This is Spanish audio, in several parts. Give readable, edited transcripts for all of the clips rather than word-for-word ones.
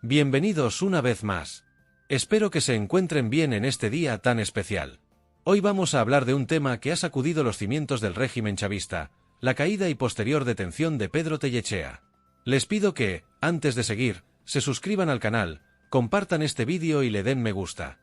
Bienvenidos una vez más. Espero que se encuentren bien en este día tan especial. Hoy vamos a hablar de un tema que ha sacudido los cimientos del régimen chavista, la caída y posterior detención de Pedro Tellechea. Les pido que, antes de seguir, se suscriban al canal, compartan este vídeo y le den me gusta.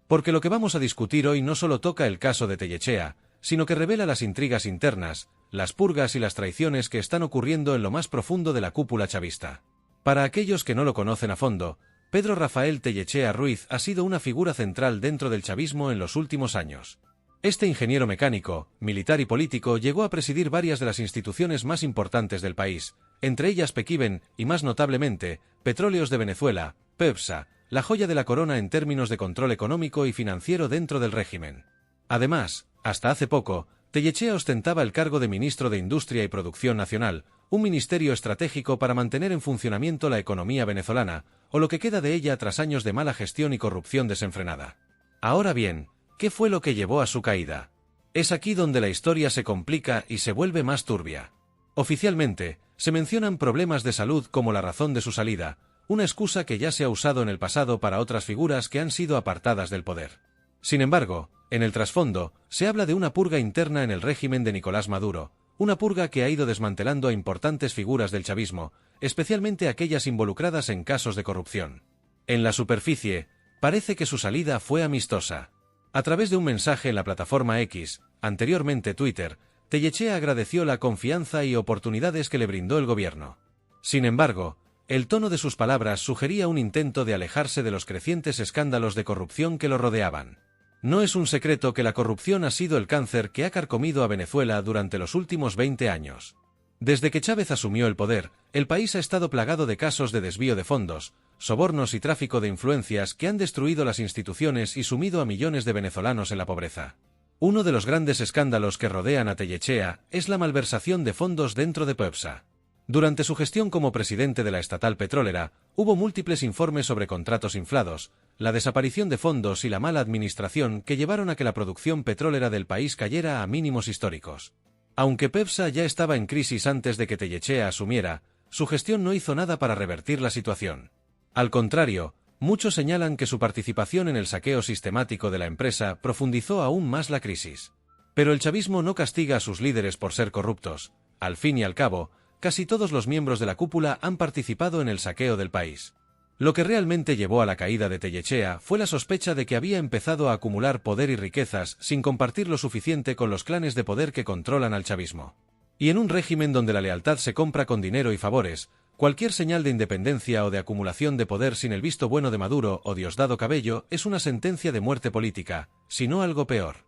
Porque lo que vamos a discutir hoy no solo toca el caso de Tellechea, sino que revela las intrigas internas, las purgas y las traiciones que están ocurriendo en lo más profundo de la cúpula chavista. Para aquellos que no lo conocen a fondo, Pedro Rafael Tellechea Ruiz ha sido una figura central dentro del chavismo en los últimos años. Este ingeniero mecánico, militar y político llegó a presidir varias de las instituciones más importantes del país, entre ellas Pequiven y, más notablemente, Petróleos de Venezuela, PEVSA, la joya de la corona en términos de control económico y financiero dentro del régimen. Además, hasta hace poco, Tellechea ostentaba el cargo de ministro de Industria y Producción Nacional, un ministerio estratégico para mantener en funcionamiento la economía venezolana, o lo que queda de ella tras años de mala gestión y corrupción desenfrenada. Ahora bien, ¿qué fue lo que llevó a su caída? Es aquí donde la historia se complica y se vuelve más turbia. Oficialmente, se mencionan problemas de salud como la razón de su salida, una excusa que ya se ha usado en el pasado para otras figuras que han sido apartadas del poder. Sin embargo, en el trasfondo, se habla de una purga interna en el régimen de Nicolás Maduro, una purga que ha ido desmantelando a importantes figuras del chavismo, especialmente aquellas involucradas en casos de corrupción. En la superficie, parece que su salida fue amistosa. A través de un mensaje en la plataforma X, anteriormente Twitter, Tellechea agradeció la confianza y oportunidades que le brindó el gobierno. Sin embargo, el tono de sus palabras sugería un intento de alejarse de los crecientes escándalos de corrupción que lo rodeaban. No es un secreto que la corrupción ha sido el cáncer que ha carcomido a Venezuela durante los últimos 20 años. Desde que Chávez asumió el poder, el país ha estado plagado de casos de desvío de fondos, sobornos y tráfico de influencias que han destruido las instituciones y sumido a millones de venezolanos en la pobreza. Uno de los grandes escándalos que rodean a Tellechea es la malversación de fondos dentro de PEVSA. Durante su gestión como presidente de la estatal petrolera, hubo múltiples informes sobre contratos inflados, la desaparición de fondos y la mala administración que llevaron a que la producción petrolera del país cayera a mínimos históricos. Aunque PEVSA ya estaba en crisis antes de que Tellechea asumiera, su gestión no hizo nada para revertir la situación. Al contrario, muchos señalan que su participación en el saqueo sistemático de la empresa profundizó aún más la crisis. Pero el chavismo no castiga a sus líderes por ser corruptos. Al fin y al cabo, casi todos los miembros de la cúpula han participado en el saqueo del país. Lo que realmente llevó a la caída de Tellechea fue la sospecha de que había empezado a acumular poder y riquezas sin compartir lo suficiente con los clanes de poder que controlan al chavismo. Y en un régimen donde la lealtad se compra con dinero y favores, cualquier señal de independencia o de acumulación de poder sin el visto bueno de Maduro o Diosdado Cabello es una sentencia de muerte política, si no algo peor.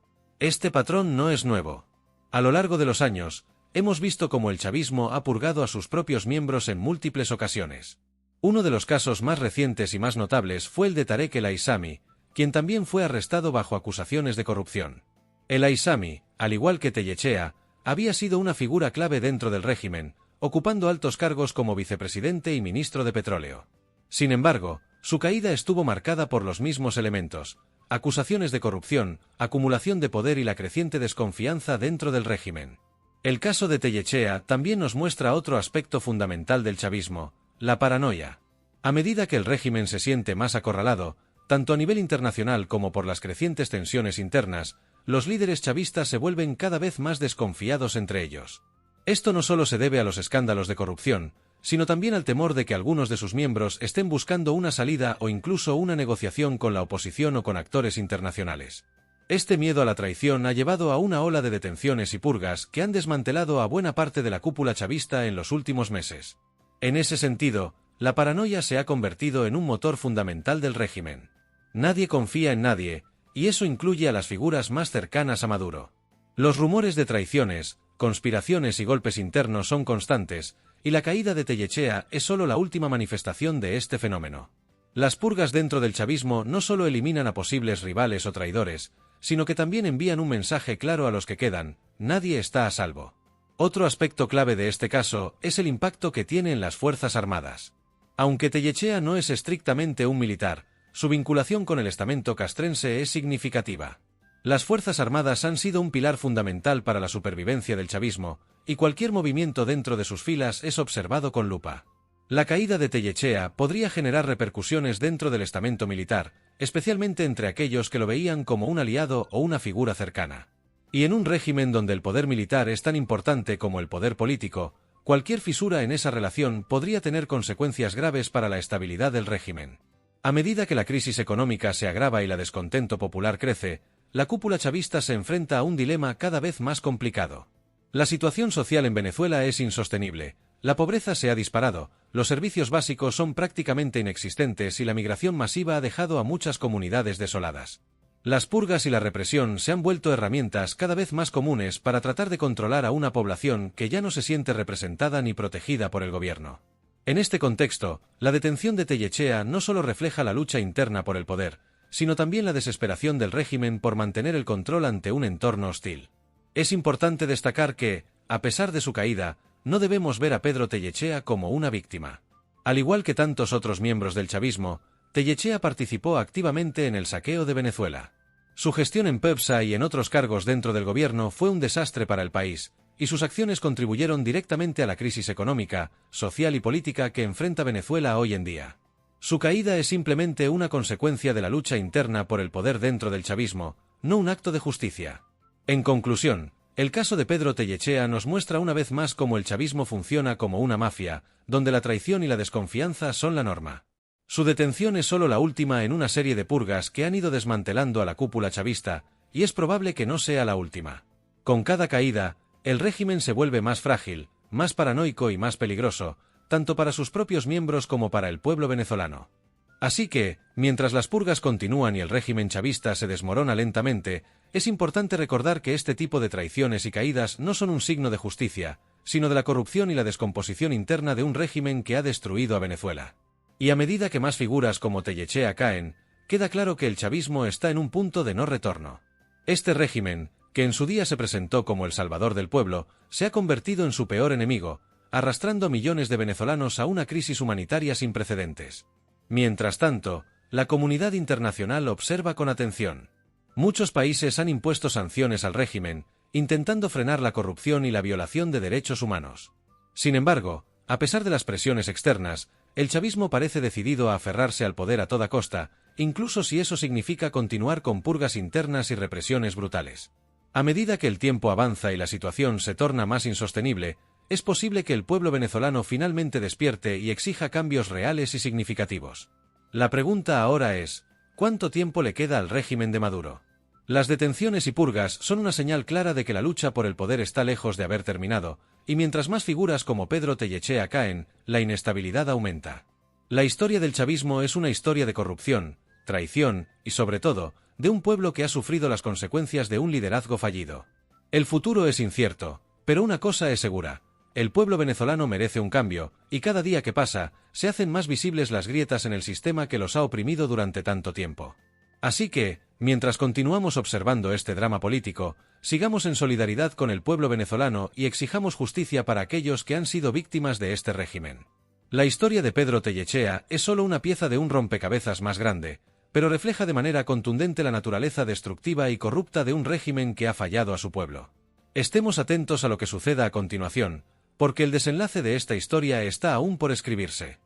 Este patrón no es nuevo. A lo largo de los años, hemos visto cómo el chavismo ha purgado a sus propios miembros en múltiples ocasiones. Uno de los casos más recientes y más notables fue el de Tarek El Aissami, quien también fue arrestado bajo acusaciones de corrupción. El Aissami, al igual que Tellechea, había sido una figura clave dentro del régimen, ocupando altos cargos como vicepresidente y ministro de Petróleo. Sin embargo, su caída estuvo marcada por los mismos elementos: acusaciones de corrupción, acumulación de poder y la creciente desconfianza dentro del régimen. El caso de Tellechea también nos muestra otro aspecto fundamental del chavismo: la paranoia. A medida que el régimen se siente más acorralado, tanto a nivel internacional como por las crecientes tensiones internas, los líderes chavistas se vuelven cada vez más desconfiados entre ellos. Esto no solo se debe a los escándalos de corrupción, sino también al temor de que algunos de sus miembros estén buscando una salida o incluso una negociación con la oposición o con actores internacionales. Este miedo a la traición ha llevado a una ola de detenciones y purgas que han desmantelado a buena parte de la cúpula chavista en los últimos meses. En ese sentido, la paranoia se ha convertido en un motor fundamental del régimen. Nadie confía en nadie, y eso incluye a las figuras más cercanas a Maduro. Los rumores de traiciones, conspiraciones y golpes internos son constantes, y la caída de Tellechea es solo la última manifestación de este fenómeno. Las purgas dentro del chavismo no solo eliminan a posibles rivales o traidores, sino que también envían un mensaje claro a los que quedan: nadie está a salvo. Otro aspecto clave de este caso es el impacto que tiene en las Fuerzas Armadas. Aunque Tellechea no es estrictamente un militar, su vinculación con el estamento castrense es significativa. Las Fuerzas Armadas han sido un pilar fundamental para la supervivencia del chavismo, y cualquier movimiento dentro de sus filas es observado con lupa. La caída de Tellechea podría generar repercusiones dentro del estamento militar, especialmente entre aquellos que lo veían como un aliado o una figura cercana. Y en un régimen donde el poder militar es tan importante como el poder político, cualquier fisura en esa relación podría tener consecuencias graves para la estabilidad del régimen. A medida que la crisis económica se agrava y la descontento popular crece, la cúpula chavista se enfrenta a un dilema cada vez más complicado. La situación social en Venezuela es insostenible, la pobreza se ha disparado, los servicios básicos son prácticamente inexistentes y la migración masiva ha dejado a muchas comunidades desoladas. Las purgas y la represión se han vuelto herramientas cada vez más comunes para tratar de controlar a una población que ya no se siente representada ni protegida por el gobierno. En este contexto, la detención de Tellechea no solo refleja la lucha interna por el poder, sino también la desesperación del régimen por mantener el control ante un entorno hostil. Es importante destacar que, a pesar de su caída, no debemos ver a Pedro Tellechea como una víctima. Al igual que tantos otros miembros del chavismo, Tellechea participó activamente en el saqueo de Venezuela. Su gestión en PEPSA y en otros cargos dentro del gobierno fue un desastre para el país, y sus acciones contribuyeron directamente a la crisis económica, social y política que enfrenta Venezuela hoy en día. Su caída es simplemente una consecuencia de la lucha interna por el poder dentro del chavismo, no un acto de justicia. En conclusión, el caso de Pedro Tellechea nos muestra una vez más cómo el chavismo funciona como una mafia, donde la traición y la desconfianza son la norma. Su detención es solo la última en una serie de purgas que han ido desmantelando a la cúpula chavista, y es probable que no sea la última. Con cada caída, el régimen se vuelve más frágil, más paranoico y más peligroso, tanto para sus propios miembros como para el pueblo venezolano. Así que, mientras las purgas continúan y el régimen chavista se desmorona lentamente, es importante recordar que este tipo de traiciones y caídas no son un signo de justicia, sino de la corrupción y la descomposición interna de un régimen que ha destruido a Venezuela. Y a medida que más figuras como Tellechea caen, queda claro que el chavismo está en un punto de no retorno. Este régimen, que en su día se presentó como el salvador del pueblo, se ha convertido en su peor enemigo, arrastrando a millones de venezolanos a una crisis humanitaria sin precedentes. Mientras tanto, la comunidad internacional observa con atención. Muchos países han impuesto sanciones al régimen, intentando frenar la corrupción y la violación de derechos humanos. Sin embargo, a pesar de las presiones externas, el chavismo parece decidido a aferrarse al poder a toda costa, incluso si eso significa continuar con purgas internas y represiones brutales. A medida que el tiempo avanza y la situación se torna más insostenible, es posible que el pueblo venezolano finalmente despierte y exija cambios reales y significativos. La pregunta ahora es, ¿cuánto tiempo le queda al régimen de Maduro? Las detenciones y purgas son una señal clara de que la lucha por el poder está lejos de haber terminado, y mientras más figuras como Pedro Tellechea caen, la inestabilidad aumenta. La historia del chavismo es una historia de corrupción, traición y, sobre todo, de un pueblo que ha sufrido las consecuencias de un liderazgo fallido. El futuro es incierto, pero una cosa es segura: el pueblo venezolano merece un cambio, y cada día que pasa, se hacen más visibles las grietas en el sistema que los ha oprimido durante tanto tiempo. Así que, mientras continuamos observando este drama político, sigamos en solidaridad con el pueblo venezolano y exijamos justicia para aquellos que han sido víctimas de este régimen. La historia de Pedro Tellechea es solo una pieza de un rompecabezas más grande, pero refleja de manera contundente la naturaleza destructiva y corrupta de un régimen que ha fallado a su pueblo. Estemos atentos a lo que suceda a continuación, porque el desenlace de esta historia está aún por escribirse.